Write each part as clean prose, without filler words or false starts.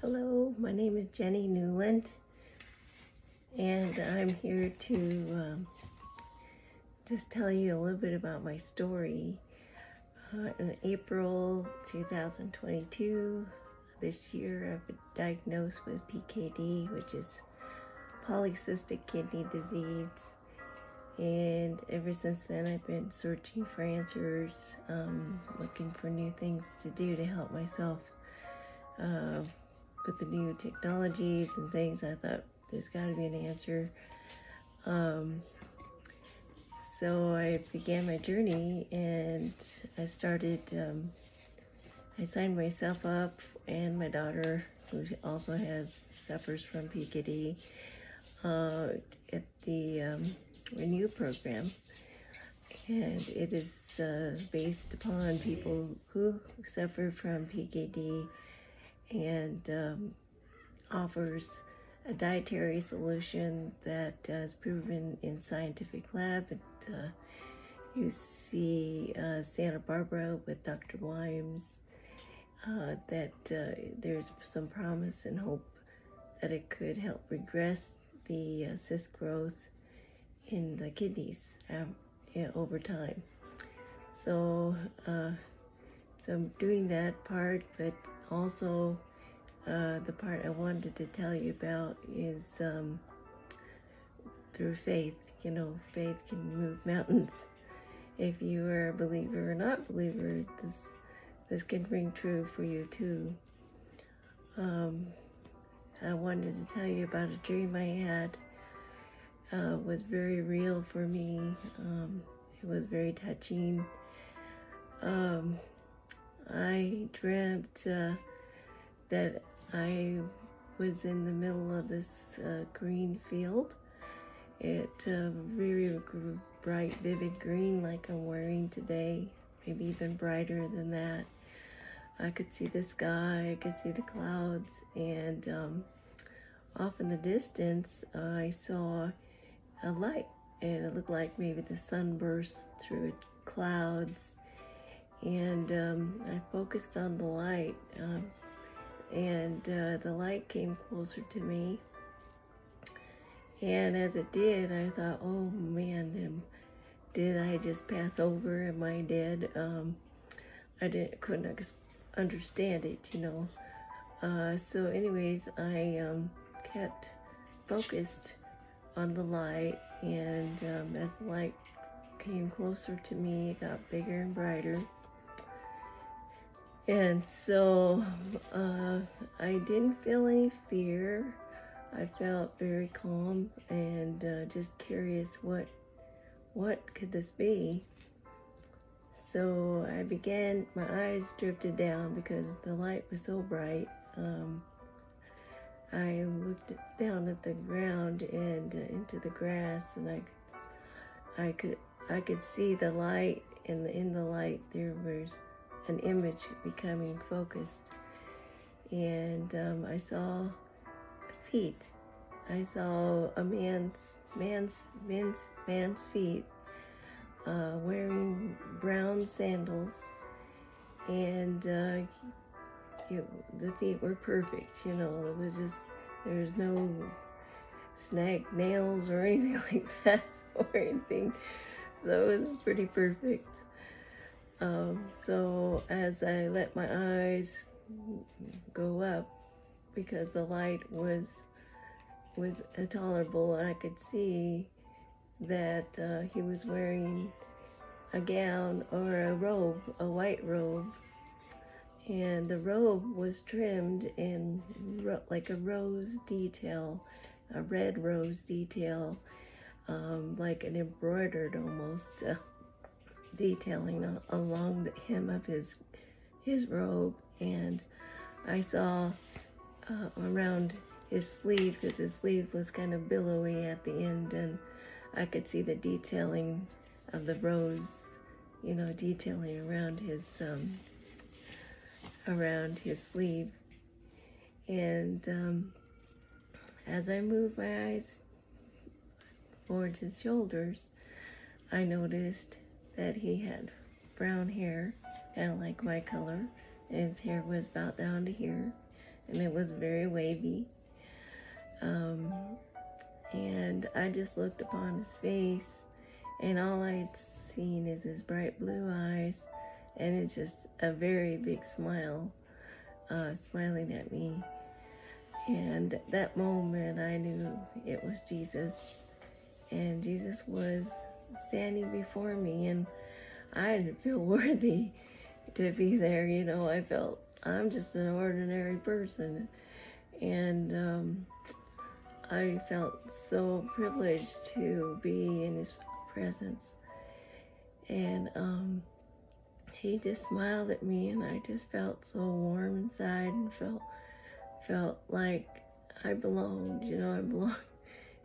Hello, my name is Jenny Newland, and I'm here to just tell you a little bit about my story. In April 2022, this year, I've been diagnosed with PKD, which is polycystic kidney disease. And ever since then, I've been searching for answers, looking for new things to do to help myself. With the new technologies and things, I thought there's got to be an answer. So I began my journey, and I started, I signed myself up, and my daughter, who also suffers from PKD, at the Renew program. And it is based upon people who suffer from PKD, and offers a dietary solution that is proven in scientific lab at UC Santa Barbara with Dr. Wimes, that there's some promise and hope that it could help regress the cyst growth in the kidneys over time. So I'm doing that part, but also the part I wanted to tell you about is through faith. You know, faith can move mountains. If you are a believer or not believer, this can ring true for you too. I wanted to tell you about a dream I had. Was very real for me. It was very touching. I dreamt that I was in the middle of this green field. It very bright, vivid green, like I'm wearing today, maybe even brighter than that. I could see the sky, I could see the clouds, and off in the distance, I saw a light, and it looked like maybe the sun burst through clouds. And I focused on the light, and the light came closer to me. And as it did, I thought, oh man, did I just pass over? Am I dead? I couldn't understand it, you know. So anyways, I kept focused on the light, and as the light came closer to me, it got bigger and brighter. And so I didn't feel any fear. I felt very calm and just curious, what could this be? So I began, my eyes drifted down because the light was so bright. I looked down at the ground and into the grass, and I could see the light, and in the light there was an image becoming focused, and I saw feet. I saw a man's feet wearing brown sandals, and the feet were perfect. You know, it was just, there was no snag nails or anything like that or anything. So it was pretty perfect. So as I let my eyes go up, because the light was intolerable, I could see that he was wearing a gown or a robe, a white robe, and the robe was trimmed in like a rose detail, a red rose detail, like an embroidered almost detailing along the hem of his robe. And I saw around his sleeve, because his sleeve was kind of billowy at the end, and I could see the detailing of the rose, you know, detailing around his sleeve. And as I moved my eyes towards his shoulders, I noticed that he had brown hair, kind of like my color, and his hair was about down to here, and it was very wavy. And I just looked upon his face, and all I'd seen is his bright blue eyes, and it's just a very big smile, smiling at me. And at that moment, I knew it was Jesus, and Jesus was standing before me, and I didn't feel worthy to be there. I felt I'm just an ordinary person, and I felt so privileged to be in his presence. And he just smiled at me, and I just felt so warm inside, and felt like I belonged. I belonged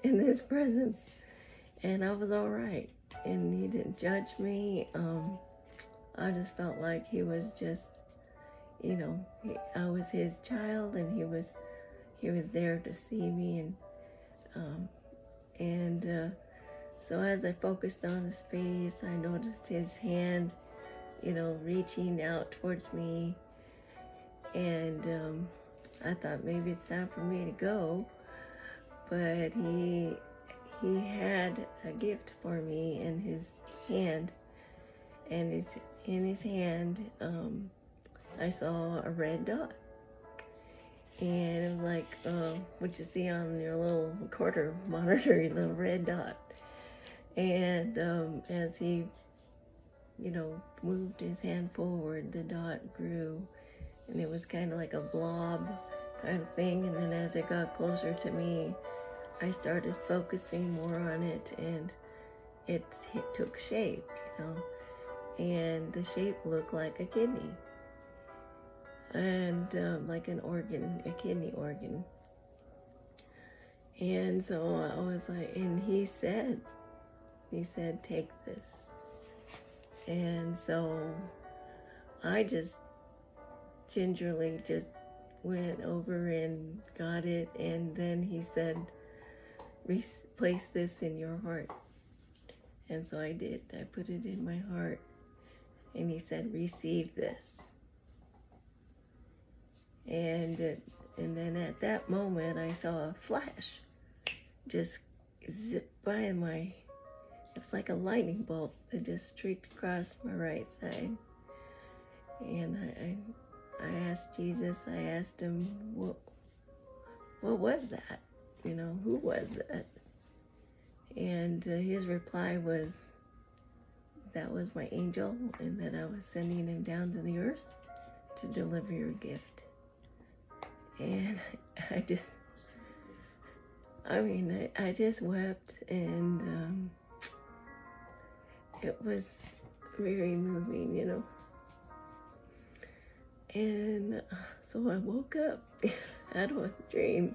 in his presence, and I was all right. And he didn't judge me. I just felt like he was just, I was his child, and he was there to see me. So as I focused on his face, I noticed his hand, reaching out towards me, and I thought maybe it's time for me to go, but he had a gift for me in his hand, and in his hand, I saw a red dot. And it was like what you see on your little recorder monitor, your little red dot. And as he, moved his hand forward, the dot grew, and it was kind of like a blob kind of thing. And then as it got closer to me, I started focusing more on it, and it took shape, and the shape looked like a kidney. And like an organ, a kidney organ. And so I was like, and he said, take this. And so I just gingerly just went over and got it, and then he said, place this in your heart. And so I did. I put it in my heart, and he said, receive this. And then at that moment, I saw a flash just zip by it's like a lightning bolt that just streaked across my right side. And I asked Jesus, I asked him, what was that? Who was that? And his reply was, that was my angel, and that I was sending him down to the earth to deliver your gift. And I just wept, and it was very moving, And so I woke up out of a dream,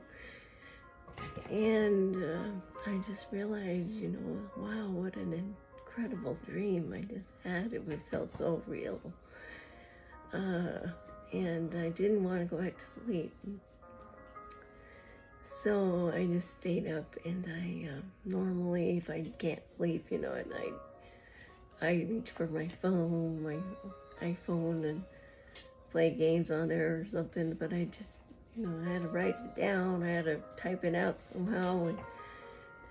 and I just realized, wow, what an incredible dream I just had. It felt so real. And I didn't want to go back to sleep. So I just stayed up, and I normally, if I can't sleep, at night, I reach for my phone, my iPhone, and play games on there or something, but I just, I had to write it down, I had to type it out somehow,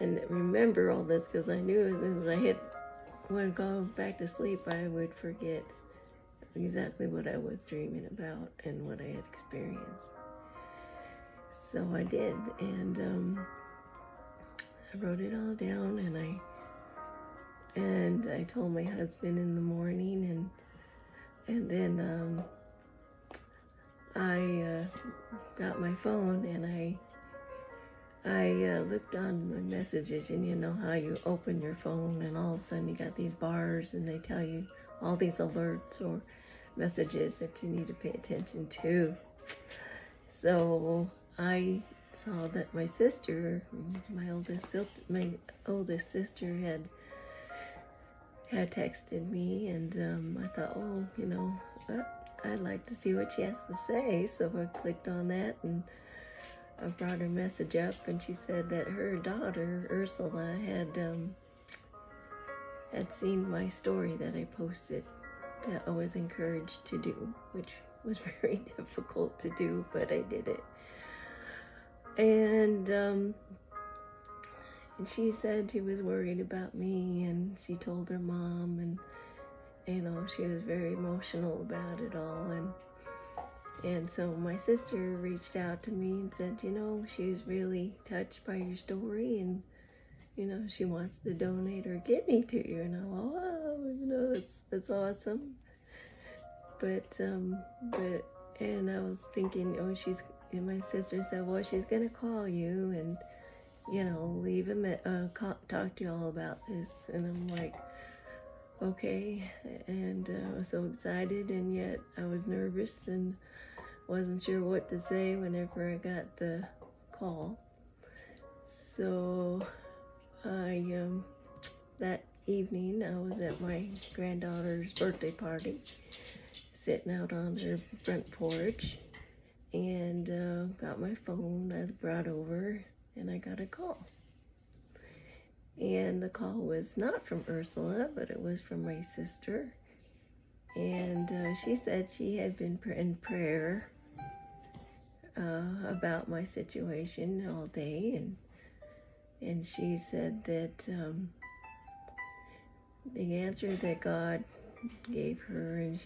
and remember all this, because I knew as soon as I went go back to sleep, I would forget exactly what I was dreaming about and what I had experienced. So I did, and I wrote it all down, and I told my husband in the morning, and then I got my phone, and I looked on my messages, and you know how you open your phone, and all of a sudden you got these bars, and they tell you all these alerts or messages that you need to pay attention to. So I saw that my sister, my oldest sister had texted me, and I thought, oh, I'd like to see what she has to say. So I clicked on that, and I brought her message up, and she said that her daughter Ursula had seen my story that I posted, that I was encouraged to do, which was very difficult to do, but I did it. And she said she was worried about me, and she told her mom, and she was very emotional about it all. And so my sister reached out to me and said, she's really touched by your story, and she wants to donate her kidney to you. And I went, wow, that's awesome. But and I was thinking, and my sister said, well, she's gonna call you and leave talk to you all about this. And I'm like, okay. And I was so excited, and yet I was nervous and wasn't sure what to say whenever I got the call. So that evening I was at my granddaughter's birthday party, sitting out on her front porch, and got my phone. I brought over, and I got a call. And the call was not from Ursula, but it was from my sister. And she said she had been in prayer about my situation all day, and she said that the answer that God gave her, and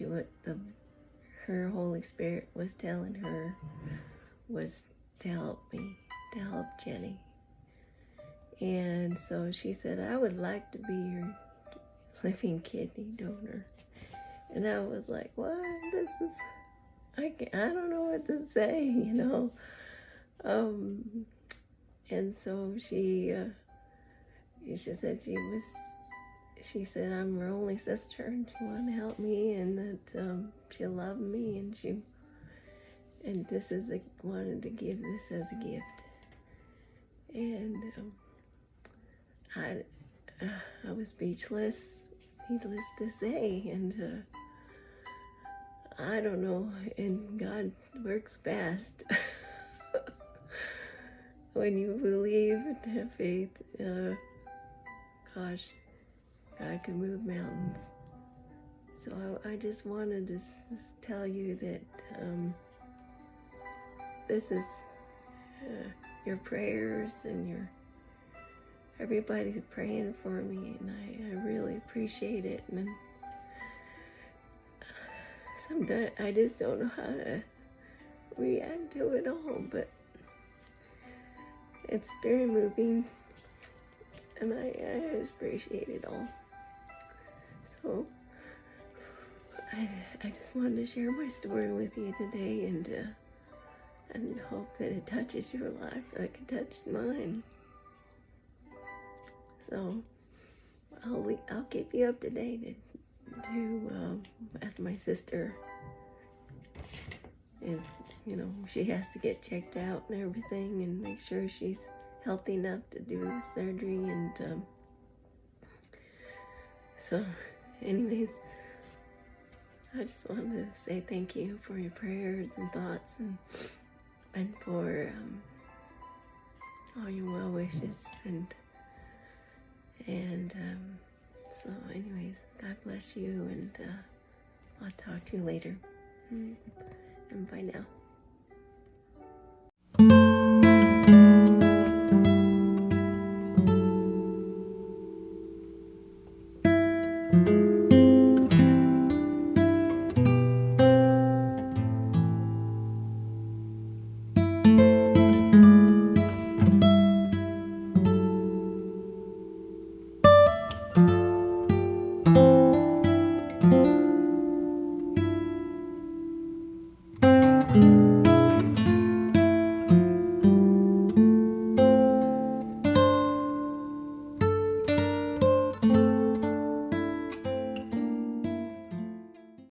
her Holy Spirit was telling her, was to help me, to help Jenny. And so she said, I would like to be your living kidney donor. And I was like, what? I don't know what to say, And so she said I'm her only sister, and she wanted to help me, and that she loved me, and wanted to give this as a gift. And I was speechless, needless to say, and I don't know, and God works best. When you believe and have faith, gosh, God can move mountains. So I just wanted to tell you that this is your prayers, and everybody's praying for me, and I really appreciate it. And sometimes I just don't know how to react to it all, but it's very moving, and I just appreciate it all. So I just wanted to share my story with you today, and hope that it touches your life like it touched mine. So I'll keep you up to date as my sister is, she has to get checked out and everything, and make sure she's healthy enough to do the surgery. And so anyways, I just wanted to say thank you for your prayers and thoughts, and for all your well wishes, and so anyways, God bless you, and I'll talk to you later, and bye now.